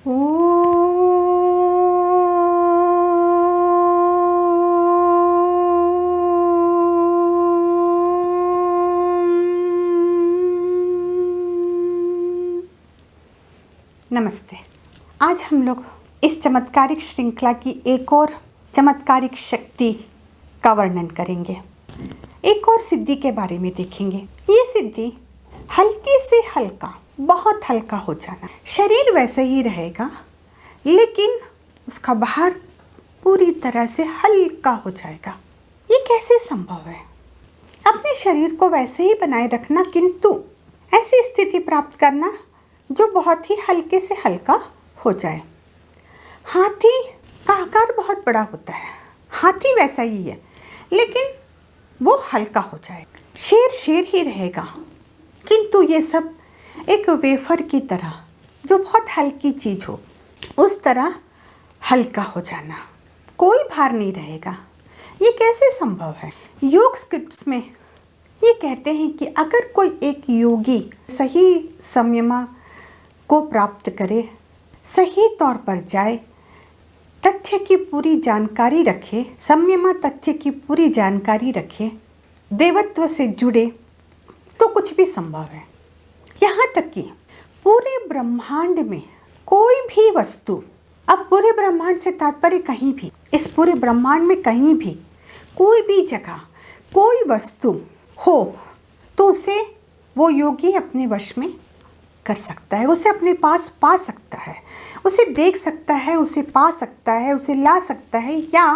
नमस्ते। आज हम लोग इस चमत्कारिक श्रृंखला की एक और चमत्कारिक शक्ति का वर्णन करेंगे। एक और सिद्धि के बारे में देखेंगे। ये सिद्धि हल्के से हल्का, बहुत हल्का हो जाना। शरीर वैसे ही रहेगा लेकिन उसका बाहर पूरी तरह से हल्का हो जाएगा। ये कैसे संभव है? अपने शरीर को वैसे ही बनाए रखना किंतु ऐसी स्थिति प्राप्त करना जो बहुत ही हल्के से हल्का हो जाए। हाथी का आकार बहुत बड़ा होता है, हाथी वैसा ही है लेकिन वो हल्का हो जाए। शेर शेर ही रहेगा किंतु ये सब एक वेफर की तरह, जो बहुत हल्की चीज़ हो उस तरह हल्का हो जाना, कोई भार नहीं रहेगा। ये कैसे संभव है? योग स्क्रिप्ट्स में ये कहते हैं कि अगर कोई एक योगी सही संयमा को प्राप्त करे, सही तौर पर जाए, तथ्य की पूरी जानकारी रखे, संयमा तथ्य की पूरी जानकारी रखे, देवत्व से जुड़े तो कुछ भी संभव है। यहाँ तक कि पूरे ब्रह्मांड में कोई भी वस्तु, अब पूरे ब्रह्मांड से तात्पर्य कहीं भी, इस पूरे ब्रह्मांड में कहीं भी कोई भी जगह कोई वस्तु हो तो उसे वो योगी अपने वश में कर सकता है, उसे अपने पास पा सकता है, उसे देख सकता है, उसे पा सकता है, उसे ला सकता है या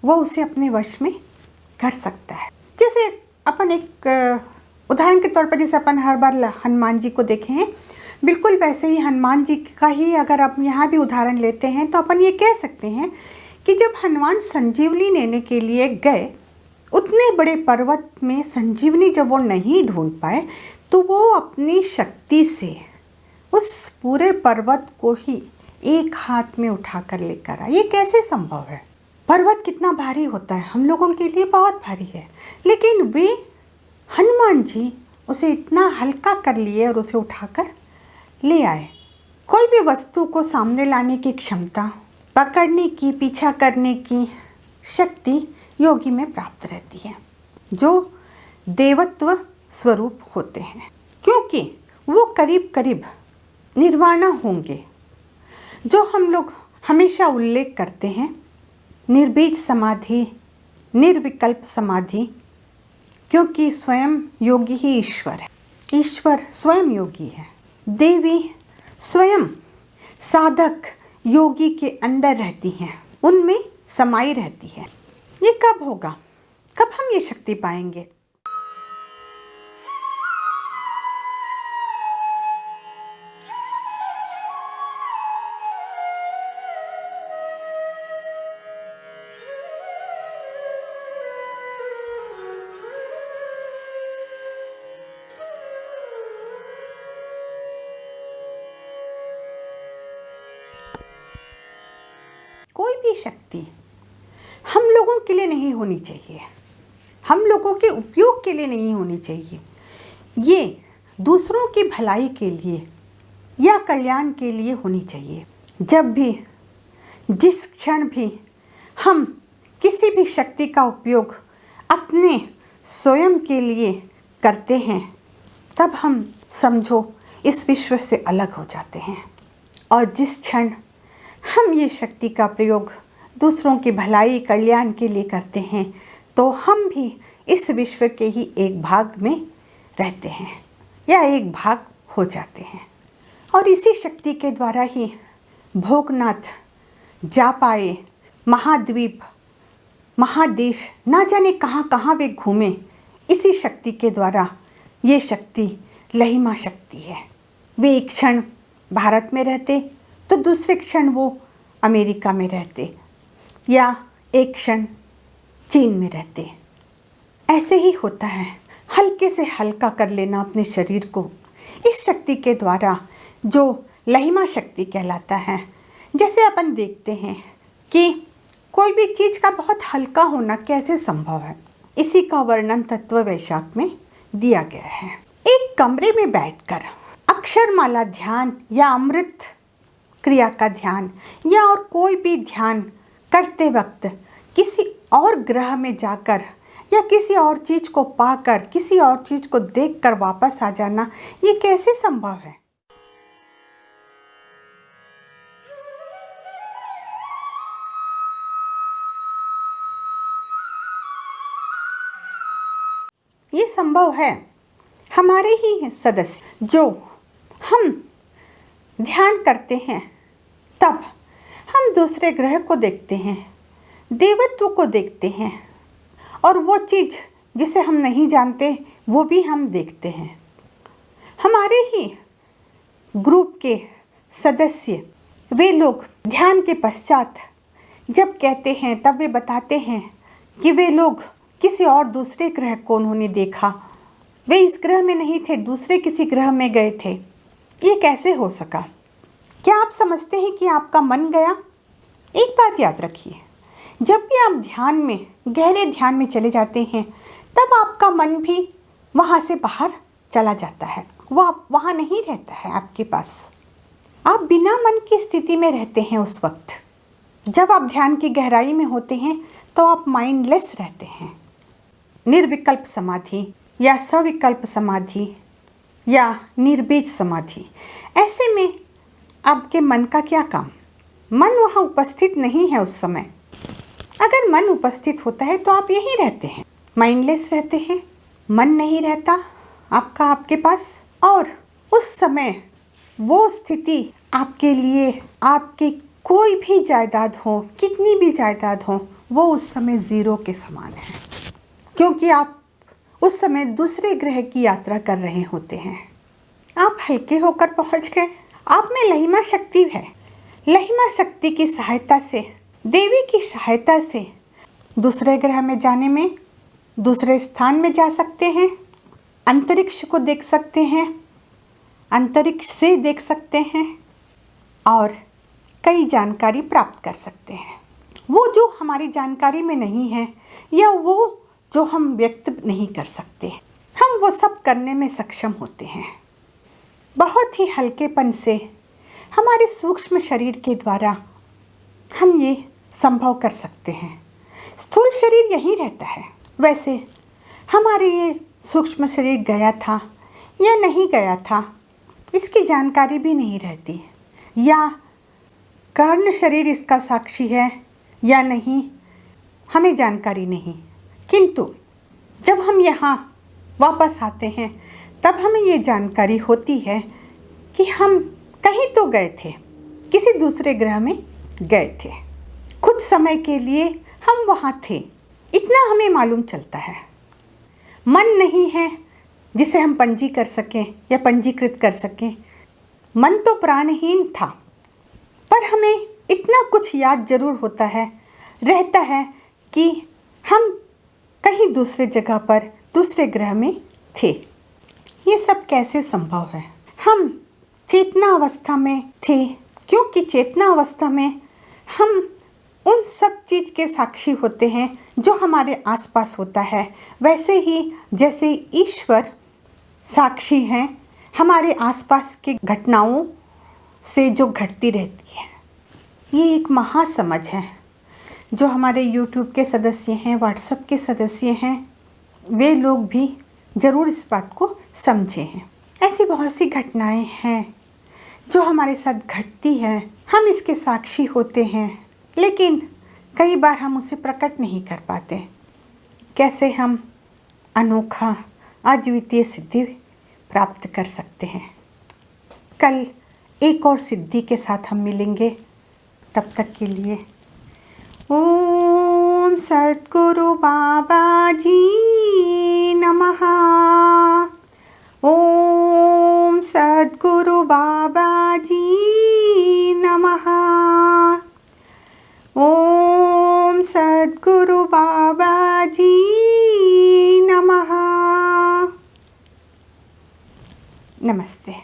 वो उसे अपने वश में कर सकता है। जैसे अपन एक उदाहरण के तौर पर, जैसे अपन हर बार हनुमान जी को देखे हैं, बिल्कुल वैसे ही हनुमान जी का ही अगर आप यहाँ भी उदाहरण लेते हैं तो अपन ये कह सकते हैं कि जब हनुमान संजीवनी लेने के लिए गए, उतने बड़े पर्वत में संजीवनी जब वो नहीं ढूंढ पाए तो वो अपनी शक्ति से उस पूरे पर्वत को ही एक हाथ में उठाकर लेकर आए। ये कैसे संभव है? पर्वत कितना भारी होता है, हम लोगों के लिए बहुत भारी है, लेकिन वे हनुमान जी उसे इतना हल्का कर लिए और उसे उठाकर ले आए। कोई भी वस्तु को सामने लाने की क्षमता, पकड़ने की, पीछा करने की शक्ति योगी में प्राप्त रहती है, जो देवत्व स्वरूप होते हैं, क्योंकि वो करीब करीब निर्वाणा होंगे। जो हम लोग हमेशा उल्लेख करते हैं, निर्बीज समाधि, निर्विकल्प समाधि, क्योंकि स्वयं योगी ही ईश्वर है, ईश्वर स्वयं योगी है, देवी स्वयं साधक योगी के अंदर रहती हैं, उनमें समाई रहती है। ये कब होगा? कब हम ये शक्ति पाएंगे? कोई भी शक्ति हम लोगों के लिए नहीं होनी चाहिए, हम लोगों के उपयोग के लिए नहीं होनी चाहिए। ये दूसरों की भलाई के लिए या कल्याण के लिए होनी चाहिए। जब भी, जिस क्षण भी हम किसी भी शक्ति का उपयोग अपने स्वयं के लिए करते हैं, तब हम समझो इस विश्व से अलग हो जाते हैं। और जिस क्षण हम ये शक्ति का प्रयोग दूसरों की भलाई, कल्याण के लिए करते हैं तो हम भी इस विश्व के ही एक भाग में रहते हैं या एक भाग हो जाते हैं। और इसी शक्ति के द्वारा ही भोगनाथ जा पाए, महाद्वीप, महादेश, ना जाने कहाँ कहाँ वे घूमे। इसी शक्ति के द्वारा ये शक्ति लहिमा शक्ति है। वे एक क्षण भारत में रहते तो दूसरे क्षण वो अमेरिका में रहते या एक क्षण चीन में रहते। ऐसे ही होता है, हल्के से हल्का कर लेना अपने शरीर को इस शक्ति के द्वारा, जो लहिमा शक्ति कहलाता है। जैसे अपन देखते हैं कि कोई भी चीज़ का बहुत हल्का होना कैसे संभव है, इसी का वर्णन तत्व वैशाख में दिया गया है। एक कमरे में बैठकर अक्षरमाला ध्यान या अमृत क्रिया का ध्यान या और कोई भी ध्यान करते वक्त किसी और ग्रह में जाकर या किसी और चीज़ को पाकर, किसी और चीज़ को देखकर वापस आ जाना, ये कैसे संभव है? ये संभव है हमारे ही सदस्य जो हम ध्यान करते हैं, तब हम दूसरे ग्रह को देखते हैं, देवत्व को देखते हैं, और वो चीज़ जिसे हम नहीं जानते वो भी हम देखते हैं। हमारे ही ग्रुप के सदस्य वे लोग ध्यान के पश्चात जब कहते हैं तब वे बताते हैं कि वे लोग किसी और दूसरे ग्रह को उन्होंने देखा, वे इस ग्रह में नहीं थे, दूसरे किसी ग्रह में गए थे। ये कैसे हो सका? क्या आप समझते हैं कि आपका मन गया? एक बात याद रखिए, जब भी आप ध्यान में, गहरे ध्यान में चले जाते हैं, तब आपका मन भी वहाँ से बाहर चला जाता है, वो आप वहाँ नहीं रहता है आपके पास। आप बिना मन की स्थिति में रहते हैं उस वक्त। जब आप ध्यान की गहराई में होते हैं तो आप माइंडलेस रहते हैं। निर्विकल्प समाधि या सविकल्प समाधि या निर्बीज समाधि, ऐसे में आपके मन का क्या काम? मन वहाँ उपस्थित नहीं है उस समय। अगर मन उपस्थित होता है तो आप यहीं रहते हैं, माइंडलेस रहते हैं, मन नहीं रहता आपका आपके पास, और उस समय वो स्थिति आपके लिए, आपकी कोई भी जायदाद हो, कितनी भी जायदाद हो, वो उस समय ज़ीरो के समान है, क्योंकि आप उस समय दूसरे ग्रह की यात्रा कर रहे होते हैं। आप हल्के होकर पहुंच गए। आप में लहिमा शक्ति है। लहिमा शक्ति की सहायता से, देवी की सहायता से दूसरे ग्रह में जाने में, दूसरे स्थान में जा सकते हैं, अंतरिक्ष को देख सकते हैं, अंतरिक्ष से देख सकते हैं और कई जानकारी प्राप्त कर सकते हैं। वो जो हमारी जानकारी में नहीं है या वो जो हम व्यक्त नहीं कर सकते, हम वो सब करने में सक्षम होते हैं। बहुत ही हल्केपन से हमारे सूक्ष्म शरीर के द्वारा हम ये संभव कर सकते हैं। स्थूल शरीर यहीं रहता है। वैसे हमारे ये सूक्ष्म शरीर गया था या नहीं गया था, इसकी जानकारी भी नहीं रहती, या कर्ण शरीर इसका साक्षी है या नहीं, हमें जानकारी नहीं। किंतु जब हम यहाँ वापस आते हैं तब हमें ये जानकारी होती है कि हम कहीं तो गए थे, किसी दूसरे ग्रह में गए थे, कुछ समय के लिए हम वहाँ थे, इतना हमें मालूम चलता है। मन नहीं है जिसे हम पंजी कर सकें या पंजीकृत कर सकें। मन तो प्राणहीन था, पर हमें इतना कुछ याद जरूर होता है, रहता है कि हम कहीं दूसरे जगह पर, दूसरे ग्रह में थे। ये सब कैसे संभव है? हम चेतना अवस्था में थे, क्योंकि चेतना अवस्था में हम उन सब चीज़ के साक्षी होते हैं जो हमारे आसपास होता है। वैसे ही जैसे ईश्वर साक्षी हैं हमारे आसपास की घटनाओं से जो घटती रहती है। ये एक महासमझ है जो हमारे YouTube के सदस्य हैं, WhatsApp के सदस्य हैं, वे लोग भी ज़रूर इस बात को समझे हैं। ऐसी बहुत सी घटनाएं हैं जो हमारे साथ घटती हैं, हम इसके साक्षी होते हैं, लेकिन कई बार हम उसे प्रकट नहीं कर पाते। कैसे हम अनोखा अद्वितीय सिद्धि प्राप्त कर सकते हैं? कल एक और सिद्धि के साथ हम मिलेंगे। तब तक के लिए ओम सद्गुरु बाबा जी नमः। ओम सद्गुरु बाबा जी नमः। ओम सद्गुरु बाबा जी नमः। नमस्ते।